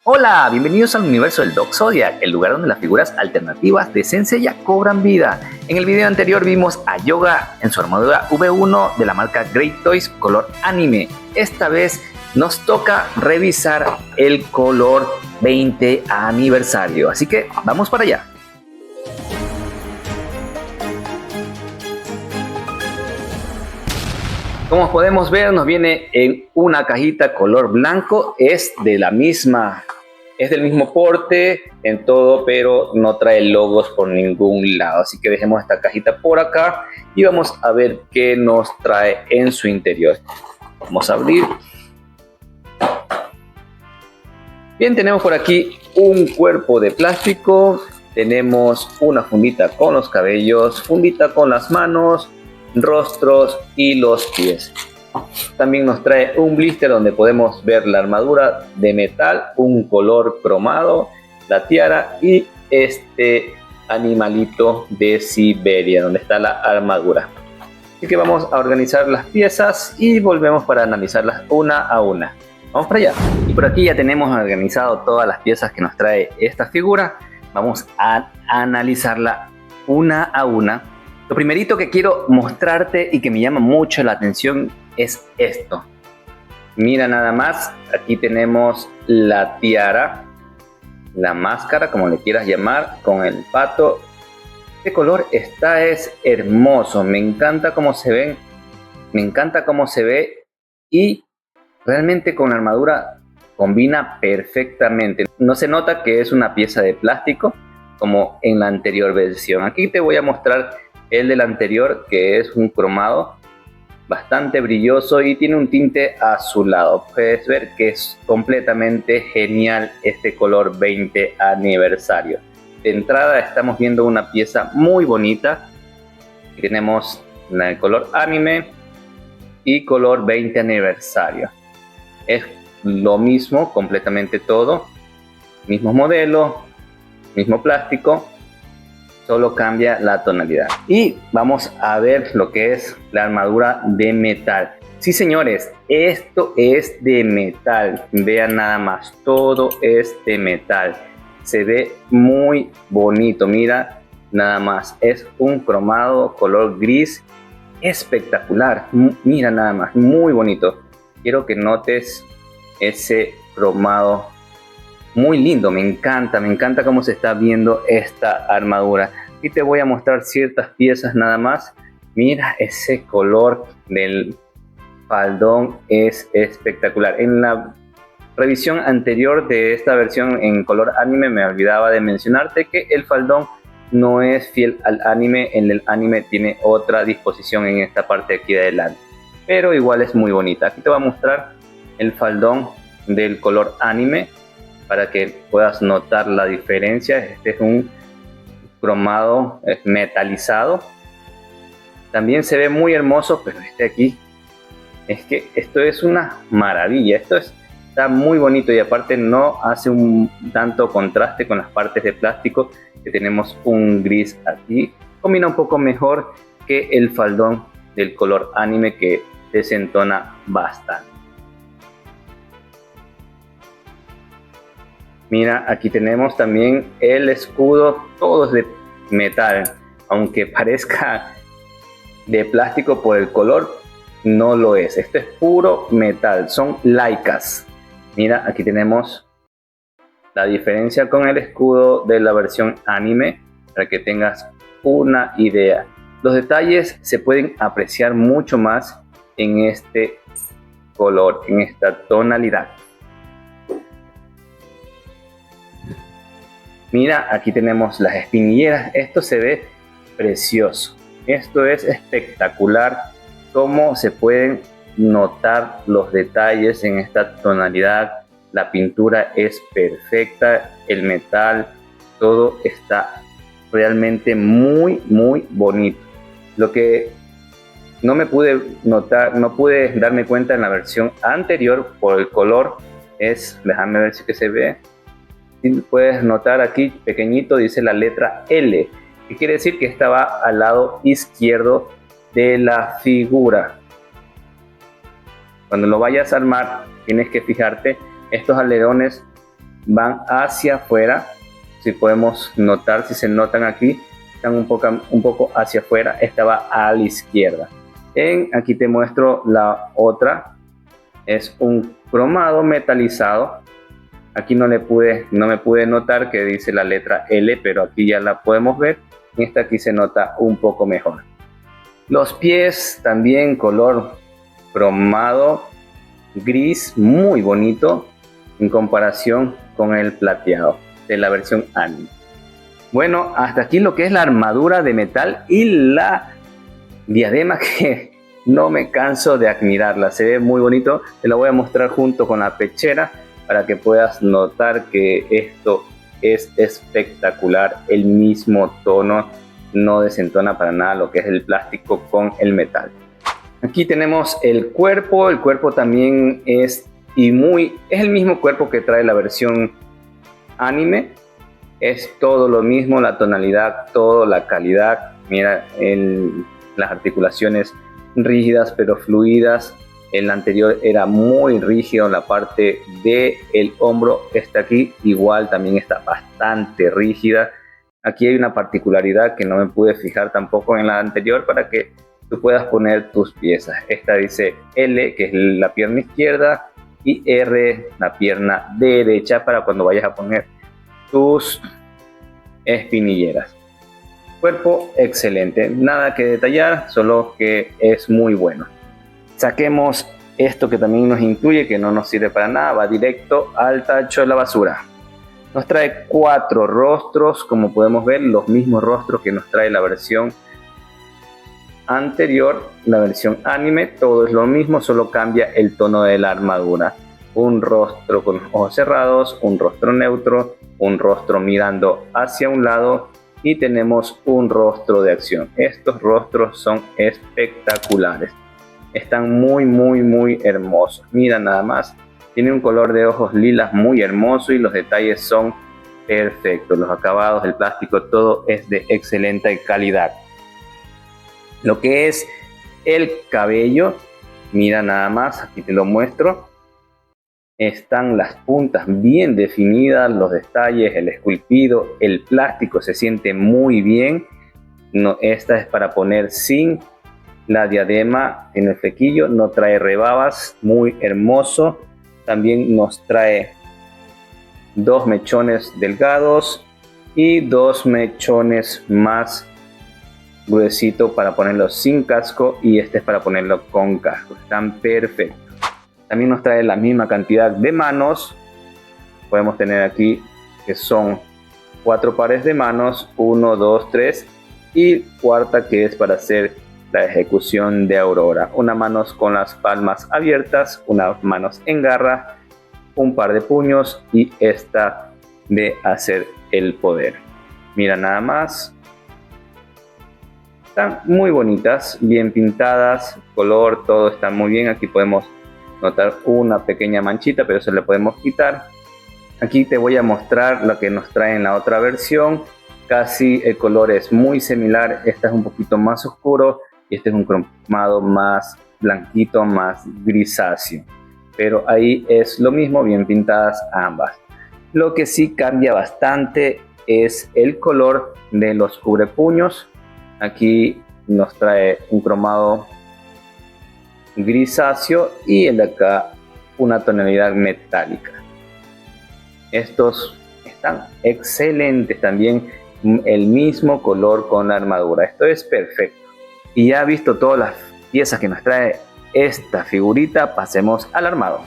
Hola, bienvenidos al universo del Dog Zodiac, el lugar donde las figuras alternativas de Saint Seiya cobran vida. En el video anterior vimos a Yoga en su armadura V1 de la marca Great Toys color anime. Esta vez nos toca revisar el color 20 aniversario, así que vamos para allá. Como podemos ver, nos viene en una cajita color blanco, es del mismo porte en todo, pero no trae logos por ningún lado. Así que dejemos esta cajita por acá y vamos a ver qué nos trae en su interior. Vamos a abrir. Bien, tenemos por aquí un cuerpo de plástico, tenemos una fundita con los cabellos, fundita con las manos, rostros y los pies. También nos trae un blister donde podemos ver la armadura de metal, un color cromado, la tiara y este animalito de Siberia donde está la armadura. Así que vamos a organizar las piezas y volvemos para analizarlas una a una. Vamos para allá. Y por aquí ya tenemos organizado todas las piezas que nos trae esta figura. Vamos a analizarla una a una. Lo primerito que quiero mostrarte y que me llama mucho la atención es esto. Mira nada más, aquí tenemos la tiara, la máscara, como le quieras llamar, con el pato. Este color es hermoso, me encanta cómo se ven, me encanta cómo se ve y realmente con la armadura combina perfectamente. No se nota que es una pieza de plástico como en la anterior versión. Aquí te voy a mostrar el del anterior, que es un cromado bastante brilloso y tiene un tinte azulado. Puedes ver que es completamente genial este color 20 aniversario. De entrada estamos viendo una pieza muy bonita. Tenemos el color anime y color 20 aniversario. Es lo mismo, completamente todo. Mismo modelo, mismo plástico. Solo cambia la tonalidad. Y vamos a ver lo que es la armadura de metal. Sí, señores, esto es de metal. Vean nada más, todo es de metal. Se ve muy bonito. Mira, nada más. Es un cromado color gris espectacular. Mira nada más, muy bonito. Quiero que notes ese cromado. Muy lindo, me encanta cómo se está viendo esta armadura. Y te voy a mostrar ciertas piezas nada más. Mira, ese color del faldón es espectacular. En la revisión anterior de esta versión en color anime me olvidaba de mencionarte que el faldón no es fiel al anime. En el anime tiene otra disposición en esta parte de aquí de adelante. Pero igual es muy bonita. Aquí te voy a mostrar el faldón del color anime, para que puedas notar la diferencia. Este es un cromado metalizado. También se ve muy hermoso, pero este aquí, es que esto es una maravilla. Está muy bonito y aparte no hace un tanto contraste con las partes de plástico, que tenemos un gris aquí. Combina un poco mejor que el faldón del color anime, que desentona bastante. Mira, aquí tenemos también el escudo, todo es de metal, aunque parezca de plástico por el color, no lo es. Esto es puro metal, son laicas. Mira, aquí tenemos la diferencia con el escudo de la versión anime, para que tengas una idea. Los detalles se pueden apreciar mucho más en este color, en esta tonalidad. Mira, aquí tenemos las espinilleras. Esto se ve precioso. Esto es espectacular. Cómo se pueden notar los detalles en esta tonalidad. La pintura es perfecta. El metal, todo está realmente muy bonito. Lo que no me pude notar, no pude darme cuenta en la versión anterior por el color es, déjame ver si que se ve. Puedes notar aquí pequeñito dice la letra L, que quiere decir que esta va al lado izquierdo de la figura. Cuando lo vayas a armar tienes que fijarte, estos alerones van hacia afuera. Si podemos notar, si se notan aquí, están un poco hacia afuera. Esta va a la izquierda. Aquí te muestro la otra. Es un cromado metalizado. Aquí no me pude notar que dice la letra L, pero aquí ya la podemos ver. Esta aquí se nota un poco mejor. Los pies también color cromado gris, muy bonito en comparación con el plateado de la versión anime. Bueno, hasta aquí lo que es la armadura de metal y la diadema, que no me canso de admirarla. Se ve muy bonito. Te la voy a mostrar junto con la pechera para que puedas notar que esto es espectacular. El mismo tono, no desentona para nada lo que es el plástico con el metal. Aquí tenemos el cuerpo. El cuerpo también es el mismo cuerpo que trae la versión anime. Es todo lo mismo, la tonalidad, todo, la calidad. Mira, las articulaciones rígidas pero fluidas. El anterior era muy rígido, la parte del hombro está aquí, igual también está bastante rígida. Aquí hay una particularidad que no me pude fijar tampoco en la anterior, para que tú puedas poner tus piezas. Esta dice L, que es la pierna izquierda, y R, la pierna derecha, para cuando vayas a poner tus espinilleras. Cuerpo excelente, nada que detallar, solo que es muy bueno. Saquemos esto que también nos incluye, que no nos sirve para nada, va directo al tacho de la basura. Nos trae 4 rostros, como podemos ver, los mismos rostros que nos trae la versión anterior, la versión anime. Todo es lo mismo, solo cambia el tono de la armadura. Un rostro con ojos cerrados, un rostro neutro, un rostro mirando hacia un lado, y tenemos un rostro de acción. Estos rostros son espectaculares. Están muy hermosos. Mira nada más. Tiene un color de ojos lilas muy hermoso y los detalles son perfectos. Los acabados, el plástico, todo es de excelente calidad. Lo que es el cabello, mira nada más, aquí te lo muestro. Están las puntas bien definidas, los detalles, el esculpido, el plástico se siente muy bien. Esta es para poner sin la diadema en el flequillo, no trae rebabas, muy hermoso. También nos trae 2 mechones delgados y 2 mechones más gruesito para ponerlo sin casco, y este es para ponerlo con casco. Están perfectos. También nos trae la misma cantidad de manos. Podemos tener aquí que son 4 pares de manos, 1, 2, 3, y cuarta que es para hacer la ejecución de Aurora. Una manos con las palmas abiertas, unas manos en garra, un par de puños, y esta de hacer el poder. Mira nada más. Están muy bonitas, bien pintadas, color, todo está muy bien. Aquí podemos notar una pequeña manchita, pero eso le podemos quitar. Aquí te voy a mostrar lo que nos trae en la otra versión. Casi el color es muy similar. Este es un poquito más oscuro y este es un cromado más blanquito, más grisáceo. Pero ahí es lo mismo, bien pintadas ambas. Lo que sí cambia bastante es el color de los cubrepuños. Aquí nos trae un cromado grisáceo y el de acá una tonalidad metálica. Estos están excelentes también, el mismo color con la armadura. Esto es perfecto. Y ya visto todas las piezas que nos trae esta figurita, pasemos al armado.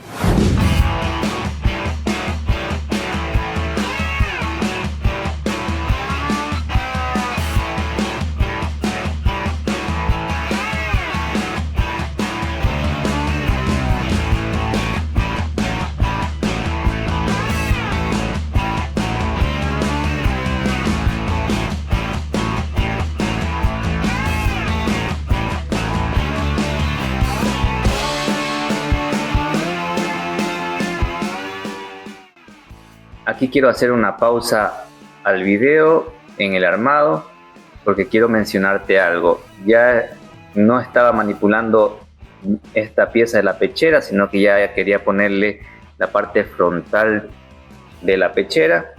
Aquí quiero hacer una pausa al video en el armado porque quiero mencionarte algo. Ya no estaba manipulando esta pieza de la pechera, sino que ya quería ponerle la parte frontal de la pechera,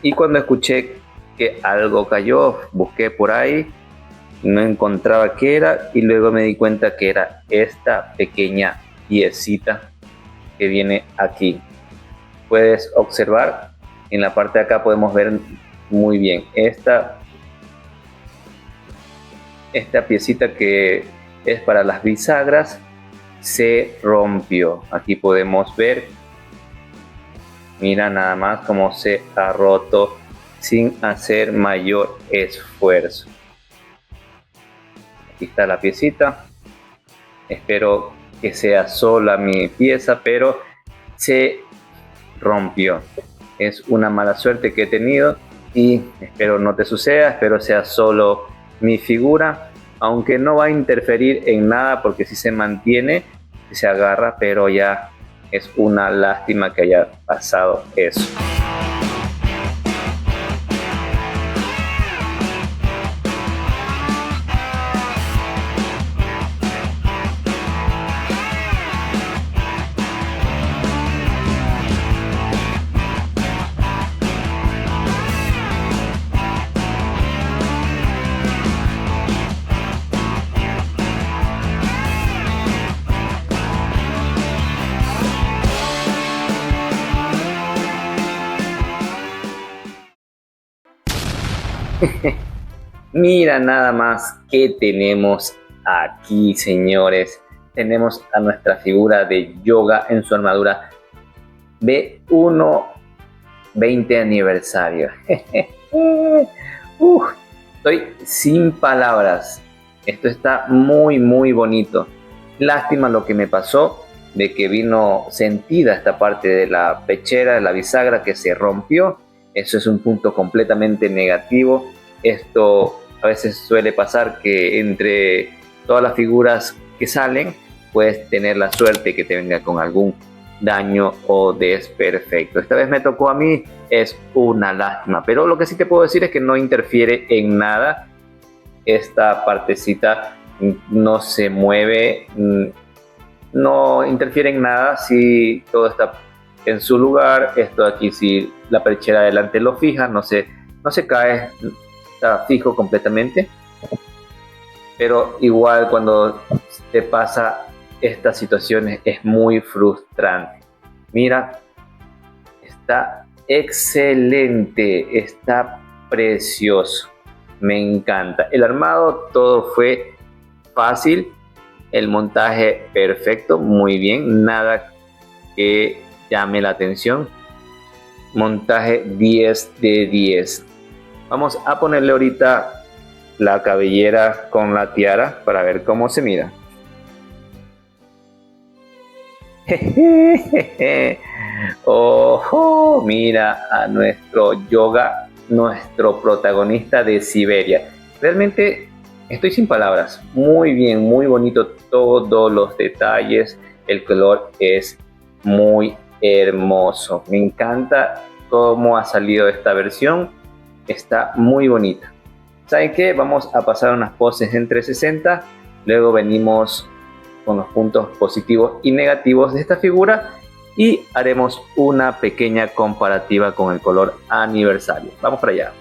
y cuando escuché que algo cayó, busqué por ahí, no encontraba qué era, y luego me di cuenta que era esta pequeña piecita que viene aquí. Puedes observar, en la parte de acá podemos ver muy bien esta piecita que es para las bisagras, se rompió. Aquí podemos ver, mira nada más cómo se ha roto sin hacer mayor esfuerzo. Aquí está la piecita, espero que sea sola mi pieza, pero se rompió. Es una mala suerte que he tenido y espero no te suceda, espero sea solo mi figura, aunque no va a interferir en nada porque si se mantiene, se agarra, pero ya es una lástima que haya pasado eso. Mira nada más que tenemos aquí, señores. Tenemos a nuestra figura de yoga en su armadura B1 20 aniversario. Estoy sin palabras. Esto está muy bonito. Lástima lo que me pasó, de que vino sentida esta parte de la pechera, de la bisagra, que se rompió. Eso es un punto completamente negativo. Esto a veces suele pasar, que entre todas las figuras que salen puedes tener la suerte que te venga con algún daño o desperfecto. Esta vez me tocó a mí, es una lástima, pero lo que sí te puedo decir es que no interfiere en nada. Esta partecita no se mueve, no interfiere en nada si todo está en su lugar. Esto aquí, si la perchera adelante lo fija, no se cae, está fijo completamente. Pero igual cuando te pasa estas situaciones es muy frustrante. Mira, está excelente, está precioso, me encanta. El armado todo fue fácil, el montaje perfecto, muy bien, nada que llame la atención. Montaje 10 de 10. Vamos a ponerle ahorita la cabellera con la tiara para ver cómo se mira. Ojo, mira a nuestro yoga, nuestro protagonista de Siberia. Realmente estoy sin palabras. Muy bien, muy bonito todos los detalles. El color es muy hermoso. Me encanta cómo ha salido esta versión. Está muy bonita. ¿Saben qué? Vamos a pasar unas poses en 360. Luego venimos con los puntos positivos y negativos de esta figura y haremos una pequeña comparativa con el color aniversario. Vamos para allá.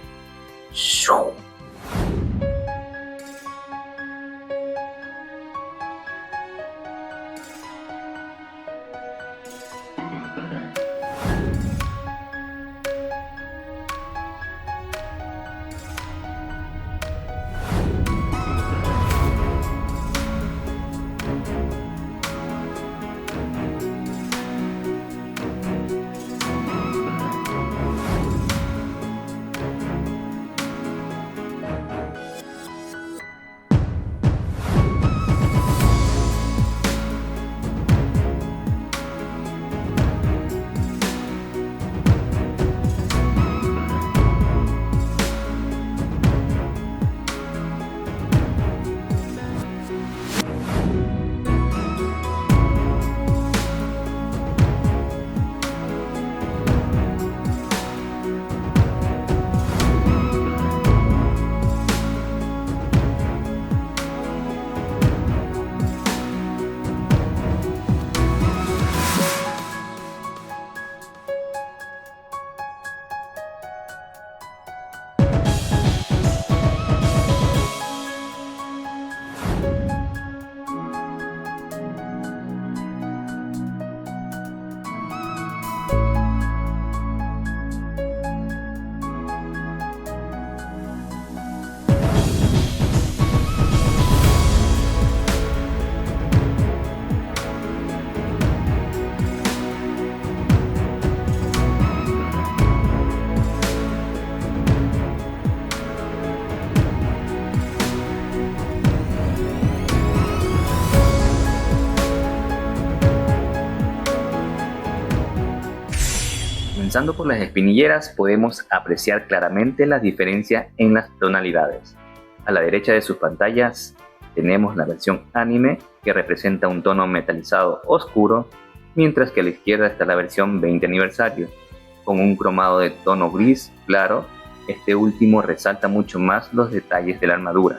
Comenzando por las espinilleras, podemos apreciar claramente la diferencia en las tonalidades. A la derecha de sus pantallas tenemos la versión anime, que representa un tono metalizado oscuro, mientras que a la izquierda está la versión 20 aniversario, con un cromado de tono gris claro. Este último resalta mucho más los detalles de la armadura.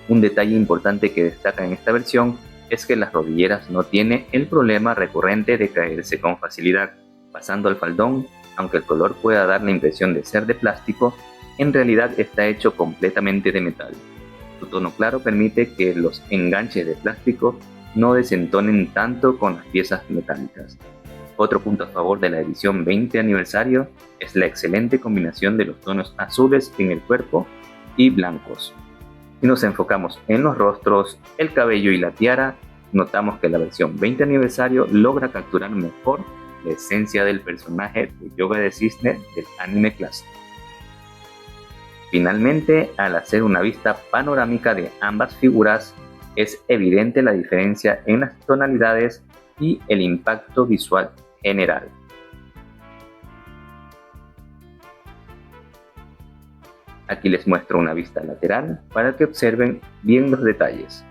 Un detalle importante que destaca en esta versión es que las rodilleras no tienen el problema recurrente de caerse con facilidad. Pasando al faldón, aunque el color pueda dar la impresión de ser de plástico, en realidad está hecho completamente de metal. Su tono claro permite que los enganches de plástico no desentonen tanto con las piezas metálicas. Otro punto a favor de la edición 20 aniversario es la excelente combinación de los tonos azules en el cuerpo y blancos. Si nos enfocamos en los rostros, el cabello y la tiara, notamos que la versión 20 aniversario logra capturar mejor la esencia del personaje de Yoga de Cisne del anime clásico. Finalmente, al hacer una vista panorámica de ambas figuras, es evidente la diferencia en las tonalidades y el impacto visual general. Aquí les muestro una vista lateral para que observen bien los detalles.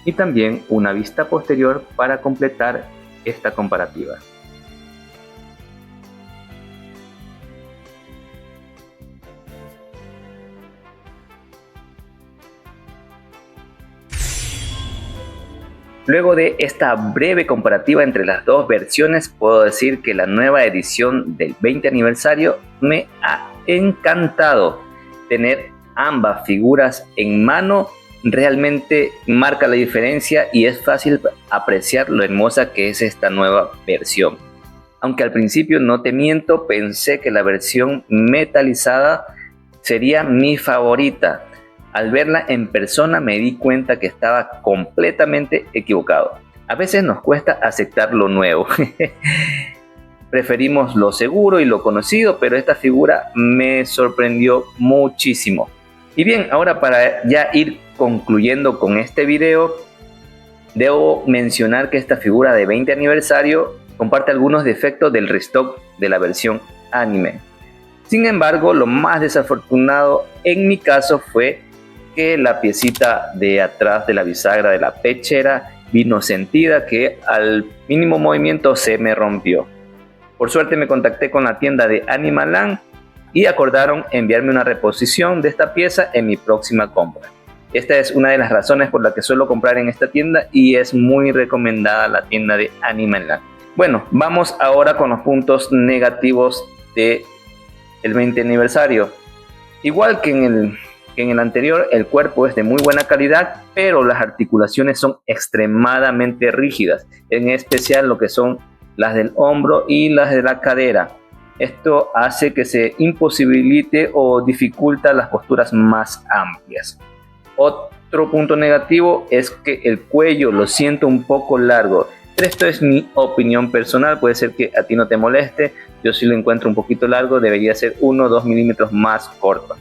Y también una vista posterior para completar esta comparativa. Luego de esta breve comparativa entre las dos versiones, puedo decir que la nueva edición del 20 aniversario me ha encantado. Tener ambas figuras en mano realmente marca la diferencia y es fácil apreciar lo hermosa que es esta nueva versión. Aunque al principio, no te miento, pensé que la versión metalizada sería mi favorita. Al verla en persona me di cuenta que estaba completamente equivocado. A veces nos cuesta aceptar lo nuevo. Preferimos lo seguro y lo conocido, pero esta figura me sorprendió muchísimo. Y bien, ahora para ya ir concluyendo con este video, debo mencionar que esta figura de 20 aniversario comparte algunos defectos del restock de la versión anime. Sin embargo, lo más desafortunado en mi caso fue que la piecita de atrás de la bisagra de la pechera vino sentida, que al mínimo movimiento se me rompió. Por suerte me contacté con la tienda de Animaland y acordaron enviarme una reposición de esta pieza en mi próxima compra. Esta es una de las razones por la que suelo comprar en esta tienda y es muy recomendada la tienda de Animaland. Bueno, vamos ahora con los puntos negativos del 20 aniversario. Igual que en el anterior, el cuerpo es de muy buena calidad, pero las articulaciones son extremadamente rígidas, en especial lo que son las del hombro y las de la cadera. Esto hace que se imposibilite o dificulta las posturas más amplias. Otro punto negativo es que el cuello lo siento un poco largo, pero esto es mi opinión personal, puede ser que a ti no te moleste. Yo sí lo encuentro un poquito largo, debería ser 1 o 2 milímetros más corto.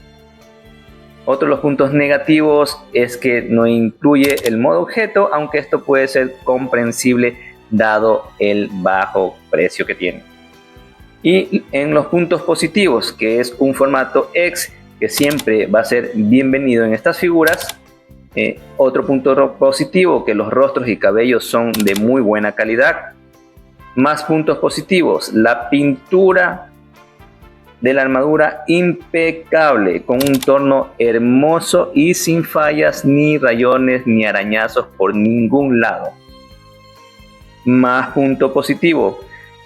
Otro de los puntos negativos es que no incluye el modo objeto, aunque esto puede ser comprensible dado el bajo precio que tiene. Y en los puntos positivos, que es un formato X, que siempre va a ser bienvenido en estas figuras. Otro punto positivo, que los rostros y cabellos son de muy buena calidad. Más puntos positivos, la pintura de la armadura impecable, con un tono hermoso y sin fallas, ni rayones, ni arañazos por ningún lado. Más punto positivo,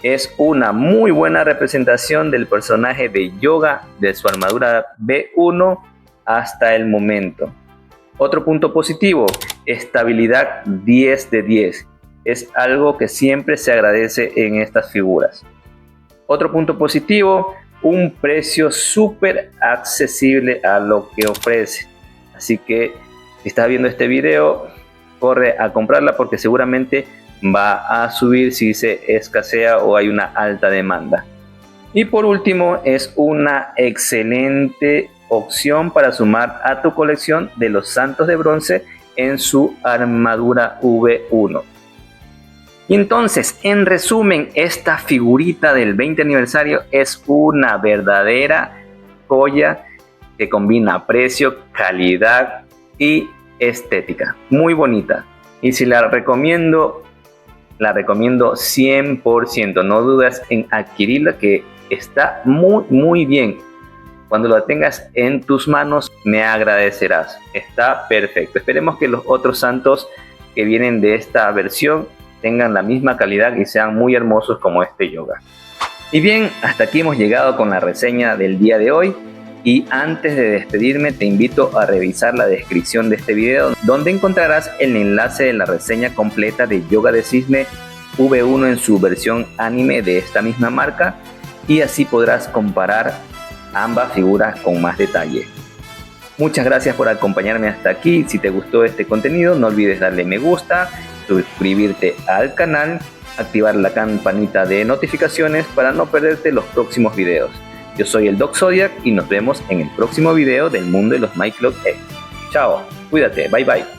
es una muy buena representación del personaje de Yoga, de su armadura B1 hasta el momento. Otro punto positivo, estabilidad 10 de 10. Es algo que siempre se agradece en estas figuras. Otro punto positivo, un precio súper accesible a lo que ofrece. Así que si estás viendo este video, corre a comprarla porque seguramente va a subir si se escasea o hay una alta demanda. Y por último, es una excelente opción para sumar a tu colección de los santos de bronce en su armadura V1. Y entonces, en resumen, esta figurita del 20 aniversario es una verdadera joya que combina precio, calidad y estética. Muy bonita. Y si la recomiendo 100%. No dudas en adquirirla, que está muy bien. Cuando la tengas en tus manos me agradecerás. Está perfecto. Esperemos que los otros santos que vienen de esta versión tengan la misma calidad y sean muy hermosos como este yoga. Y bien, hasta aquí hemos llegado con la reseña del día de hoy. Y antes de despedirme, te invito a revisar la descripción de este video, donde encontrarás el enlace de la reseña completa de Yoga de Cisne V1 en su versión anime de esta misma marca, y así podrás comparar ambas figuras con más detalle. Muchas gracias por acompañarme hasta aquí. Si te gustó este contenido, no olvides darle me gusta, suscribirte al canal, activar la campanita de notificaciones para no perderte los próximos videos. Yo soy el Doc Zodiac y nos vemos en el próximo video del mundo de los My Clock X. Chao, cuídate, bye bye.